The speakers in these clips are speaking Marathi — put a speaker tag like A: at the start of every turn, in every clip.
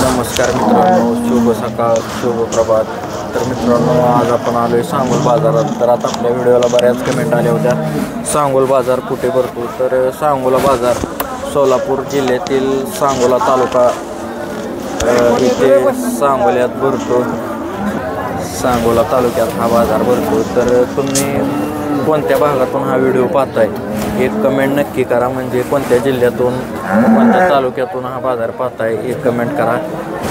A: नमस्कार मित्रांनो, शुभ सकाळ, शुभ प्रभात. तर मित्रांनो, आज आपण आलो आहे सांगोल बाजारात. तर आता आपल्या व्हिडिओला बऱ्याच कमेंट आल्या होत्या, सांगोल बाजार कुठे भरतो. तर सांगोला बाजार सोलापूर जिल्ह्यातील सांगोला तालुका इथे सांगोल्यात भरतो. सांगोला तालुक्यात हा बाजार भरतो. तर तुम्ही कोणत्या भागातून हा व्हिडिओ पाहताय एक कमेंट नक्की करा. म्हणजे कोणत्या जिल्ह्यातून, कोणत्या तालुक्यातून हा बाजार पाहताय एक कमेंट करा.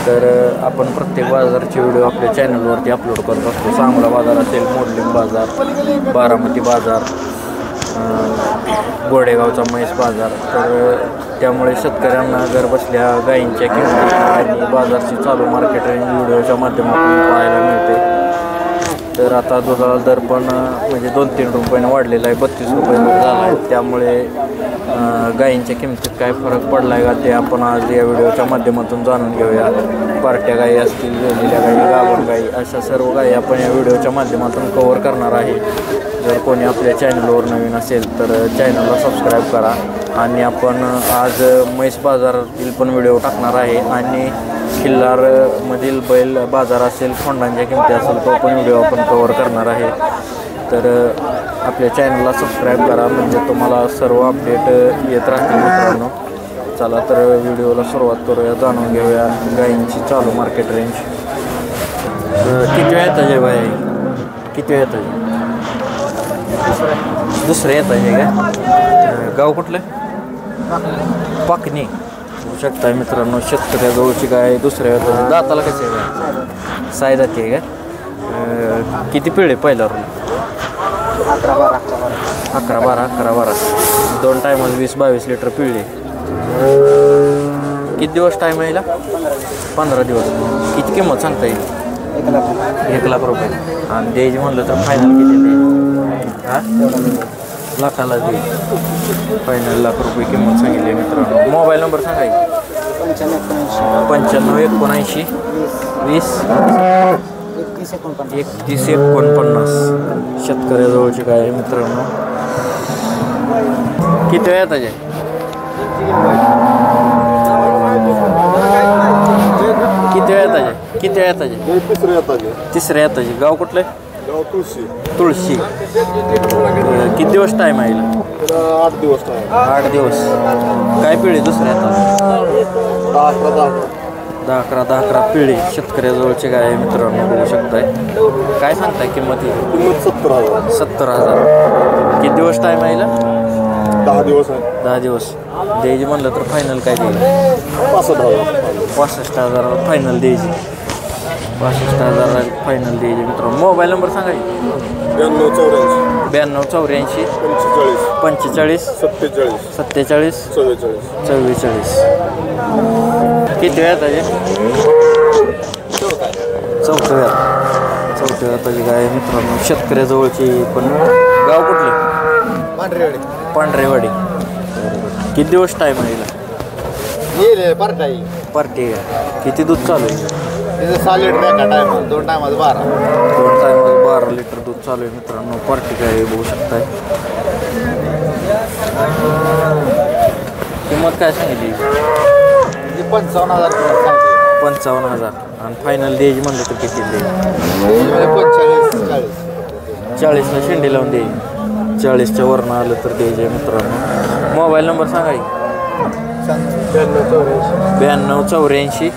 A: तर आपण प्रत्येक बाजारचे व्हिडिओ आपल्या चॅनलवरती अपलोड करत असतो. सांगोला बाजार असेल, मोडलिंग बाजार, बारामती बाजार, गोडेगावचा म्हैस बाजार. तर त्यामुळे शेतकऱ्यांना घर बसल्या गायींच्या किंमती आणि बाजारची चालू मार्केट व्हिडिओच्या माध्यमातून पाहायला मिळते. तर आता दुधाला दर पण म्हणजे 2-3 रुपयाने वाढलेला आहे, 32 रुपये झाला आहे. त्यामुळे गायींच्या किमतीत काय फरक पडला आहे का ते आपण आज या व्हिडिओच्या माध्यमातून जाणून घेऊया. पार्ट्या गायी असतील, वेलेल्या गायी, गाभण गायी, अशा सर्व गायी आपण या व्हिडिओच्या माध्यमातून कव्हर करणार आहे. जर कोणी आपल्या चॅनलवर नवीन असेल तर चॅनलला सबस्क्राईब करा. आणि आपण आज म्हैस बाजारातील पण व्हिडिओ टाकणार आहे आणि खिल्लारमधील बैल बाजार असेल, खोंडांच्या किमती असेल, तो पण व्हिडिओ आपण कव्हर करणार आहे. तर आपल्या चॅनलला सबस्क्राईब करा म्हणजे तुम्हाला सर्व अपडेट येत राहतील मित्रांनो. चला तर व्हिडिओला सुरुवात करूया, जाणून घेऊया गायींची चालू मार्केट रेंज. किती वेळ येतं जे बाई, किती वेळ येतं? दुसरं येतं हे का? गाव कुठलं? पाकणी. होऊ शकता मित्रांनो, शेतकऱ्याजवळची गाय दुसऱ्या दाताला कसे आहे? साय जाते आहे का? किती पिळे पहिला? 11-12 2 टायमाला 20-22 लिटर पिळले. किती दिवस टाईम आहे हिला? 15 दिवस. किती किंमत सांगता येईल? 1 लाख रुपये. आणि द्यायची म्हणलं तर फायनल किती द्यायची? हां, लाखाला दे. फायनल 1 लाख रुपये किंमत सांगितली मित्रांनो. मोबाईल नंबर सांगा. 95-79-79 20 31-49. शेतकऱ्याजवळची काय आहे मित्रांनो. किती वेळ येतात? किती वेळ येतात? किती वेळ येतात? तिसऱ्या येतात. गाव कुठलं? तुळशी. किती दिवस टाईम आहे?
B: 8 दिवस.
A: 8 दिवस. काय पिढी दुसऱ्या येतात? 10-11 पिढी शेतकऱ्याजवळचे काय आहे मित्रांनो, बघू शकताय. काय सांगताय किंमत? 70,000. किती दिवस टाईम आहे?
B: 10 दिवस आहे.
A: 10 दिवस. द्यायची म्हणलं तर फायनल काय देईल? 65,000 फायनल द्यायची. 65,000 फायनल द्यायची मित्रांनो. मोबाईल नंबर सांगा. 92-84 45 47 44. किती वेळात आहे? चौथ्या वेळात काय मित्रांनो, शेतकऱ्याजवळची पण. गाव कुठले? पांढरेवाडी. किती दिवस टाईम आहे? पार्टी. किती दूध चालू आहे?
B: 6 लिटर एका टायमाला, 2 टायमाला 12.
A: 2 टायमाला 12 लिटर दूध चालू आहे मित्रांनो. पार्टी काय बघू शकताय. किंमत काय सांगितली?
B: 55,000.
A: 55,000. आणि फायनल द्यायची म्हणलं तर किती द्यायची? 40ला शेंडी लावून द्यायची. 40च्या वरनं आलं तर द्यायचे मित्रांनो. मोबाईल नंबर सांगा. 92-84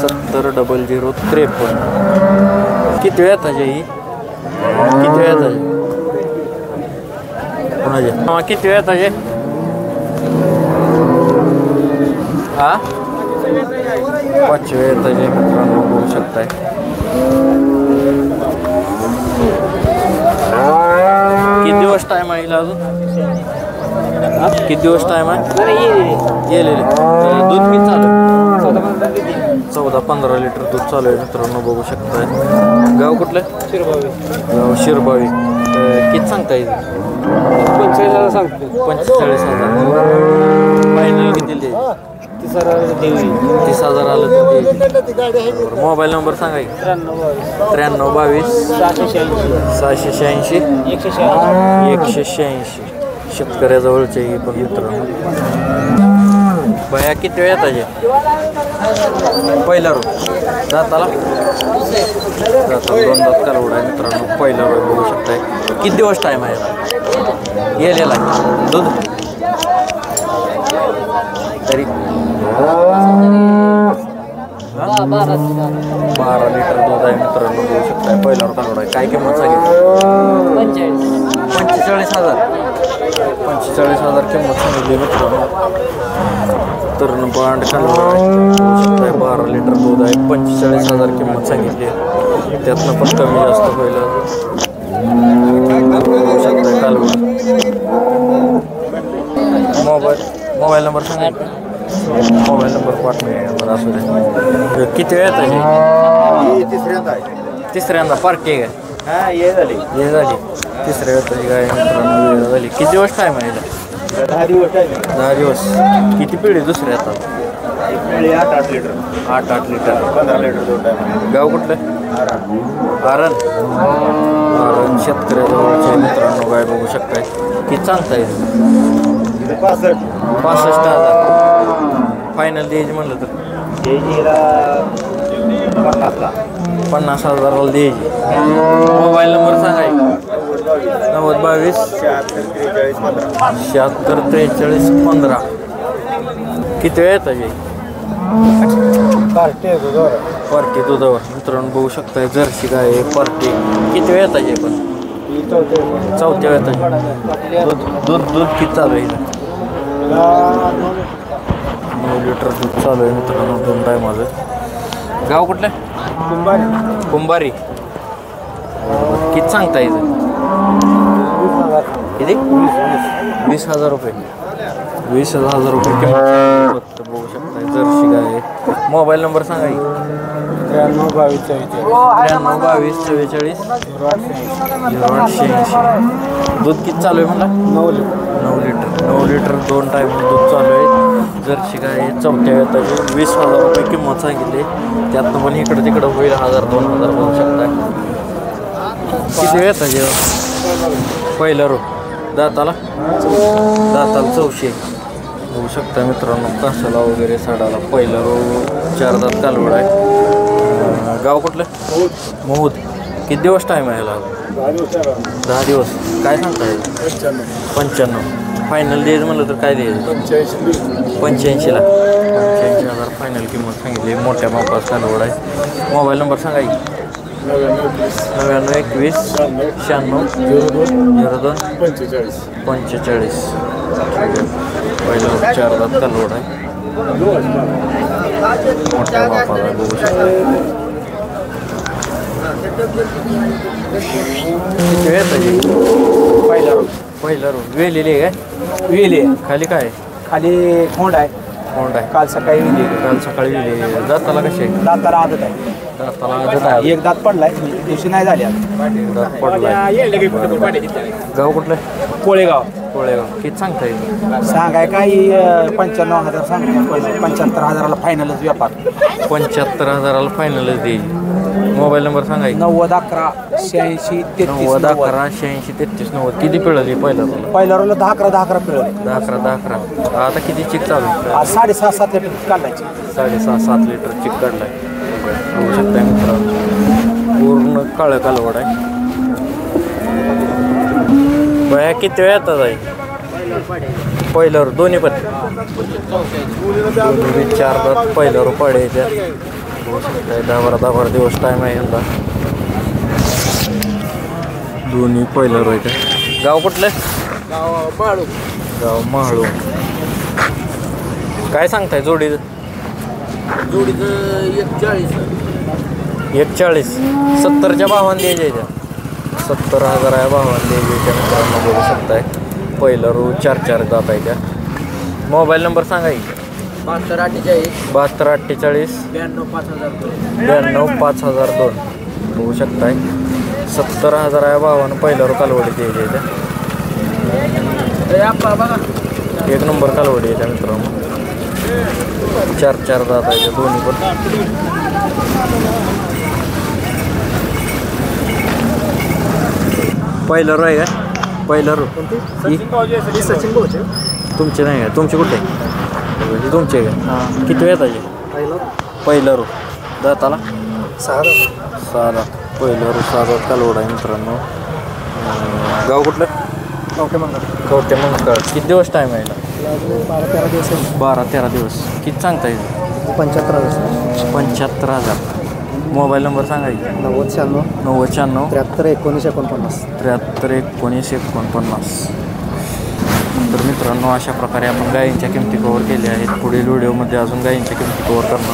A: 70-00-53. किती वेळ येतात ही? किती वेळ येतात? कोणाचे? किती वेळ येतात? हां, 5 वेळ येतात मित्रांनो, बघू शकताय. किती दिवस टाईम आहे हिला अजून? किती दिवस टाईम आहे? गेलेले. दूध किती चालू आहे? 14-15 लिटर दूध चालू आहे मित्रांनो, बघू शकताय. गाव कुठलं? गाव शिरबावी. किती सांगता येईल?
B: 45,000 सांगतो.
A: 45,000. फायनल किती द्यायची? 30,000 आलं तर. मोबाईल नंबर सांगा. 93-22 686 186. शेतकऱ्याजवळचे पण मित्रांनो. भया किती वेळ येताचे पहिला रो दाताला दोन दात कालवड आहे मित्रांनो. पहिला रो बघू शकताय. किती दिवस टाईम आहे गेलेला दूध तरी 12 लिटर दूध आहे मित्रांनो बघू शकताय. पहिल्यावर कालवड आहे. काय किंमत सांगितली 45,000 किंमत सांगितली मित्रांनो. तरुण बांड कालवड आहे. 12 लिटर दूध आहे. 45,000 किंमत सांगितली. त्यातनं पण कमी जास्त होईल बघू शकताय कालवड. मोबाईल नंबर सांगायचा. मोबाईल नंबर पाठवून असू दे. किती वेळ येतात तिसऱ्यांदा पार्टी काय ये झाली तिसऱ्या वेळेची गाय मित्रांनो वेळ झाली. किती दिवस टाईम आहे 10 दिवस. किती पिढी दुसऱ्या येतात
B: 8 लिटर
A: 8 लिटर
B: 15 लिटर दोन टाइम.
A: गाव कुठलं आरण शेतकऱ्याजवळचे मित्रांनो गाय बघू शकताय. किती सांगता येईल 65,000 फायनल द्यायची म्हणलं तर 50,000 द्यायची. मोबाईल नंबर सांगायचा 9022 76 43 15. किती वेळ येतात पार्टी दुधावर मित्रांनो बघू शकताय. जर्सी गाय पार्टी किती वेळ येतात पण चौथ्या वेळ दूध किती चालू आहे 9 लिटर दूध चालू आहे मित्रांनो 2 टायमाचं. गाव कुठलं कुंभारी. किती सांगता येईल किती 20,000 रुपये 20,000 रुपये किंमत बघू शकताय. जर्सी गाय. मोबाईल नंबर सांगा
B: 93 22
A: 44 080. दूध किती चालू आहे मला 9 लिटर 2 टाईम दूध चालू आहे. जर्सी गाय चौथ्या वेताची 20,000 रुपये किंमत सांगितली. त्यातनं पण इकडं तिकडं होईल 1,000-2,000 बघू शकताय. किती वेताचे पहिला रो दाताला 400 बघू शकता मित्रांनो. कासाला वगैरे साडाला पहिला रो 4 दात कालवड आहे. गाव कुठलं महूद. किती दिवस टाईम आहे ह्याला 10 दिवस. काय सांगता येईल 95. फायनल द्यायचं म्हणलं तर काय द्यायचं 85,000 फायनल किंमत सांगितली. मोठ्या मापास कालवड आहे. मोबाईल नंबर सांगा 99 21 96 02 45. पहिलं 4 दात कालवड आहे. मोठ्या मापाला बघू शकता. पहिला रो वेलेली आहे काय
B: वेली
A: खाली काय
B: खाली खोंड आहे. काल सकाळी
A: वेली दाताला कशी आहे
B: दाताला आदत आहे.
A: दाताला आदत आहे.
B: एक दात पडलाय दिवशी नाही झाली
A: दात पडलाय. गाव कुठलं
B: कोळेगाव.
A: किती सांगता येईल
B: सांगाय काही 95,000 सांगतो. 75,000ला फायनलच व्यापार
A: 75,000 फायनलच देईल. मोबाईल नंबर सांगा
B: 90 11 86 33
A: 90 11 86 33 90. किती पिळली
B: पहिल्या रोला 10-11 पिळलं
A: 10-11. आता किती चिक चालू आहे
B: 6.5-7 लिटर काढायची
A: 6.5-7 लिटर चिक काढलाय बघू शकताय मित्रांनो. पूर्ण काळं कालवड आहे. बया किती वेळ येतात आहे पहिल्यावर दोन्ही पण 4 दात पहिल्यावर पाडे येत्या बघू शकताय. 10-12 दिवस टाईम आहे यंदा. दोन्ही पहिल्यावर येत्या. गाव कुठलं गाव महाळू. काय सांगताय जोडीचं 41 70च्या भावान द्यायच्या त्या 70,000 आहे भावान द्यायच्या मित्रांनो बघू शकताय. पहिलं रो 4 दात आहे त्या. मोबाईल नंबर सांगा 72 48 92 5002 बघू शकताय. 70,000 आहे भावानं पहिल्यावर कालवडी द्यायची त्या. एक नंबर कालवडी आहे त्या मित्रांनो. 4 दात आहे दोन्ही पण. पहिलं रो आहे का पहिलं रो
B: सचिन भाऊ
A: तुमचे नाही आहे तुमचे कुठे हे तुमचे काय किती वेळ आहे पहिलं रो दाताला 6 दात पहिलं रो 6 दात कालवड आहे मित्रांनो. गाव कुठलं कवटे मंगळ. किती दिवस टाईम आहे याला?
B: 12-13 दिवस
A: 12-13 दिवस. किती सांगता येईल?
B: 75,000
A: 75,000. मोबाईल नंबर सांगा की.
B: 9096 73 19 49.
A: तर मित्रांनो अशा प्रकारे आपण गायींच्या किमती कव्हर केल्या आहेत. पुढील व्हिडिओमध्ये अजून गायींच्या किमती कव्हर करणार.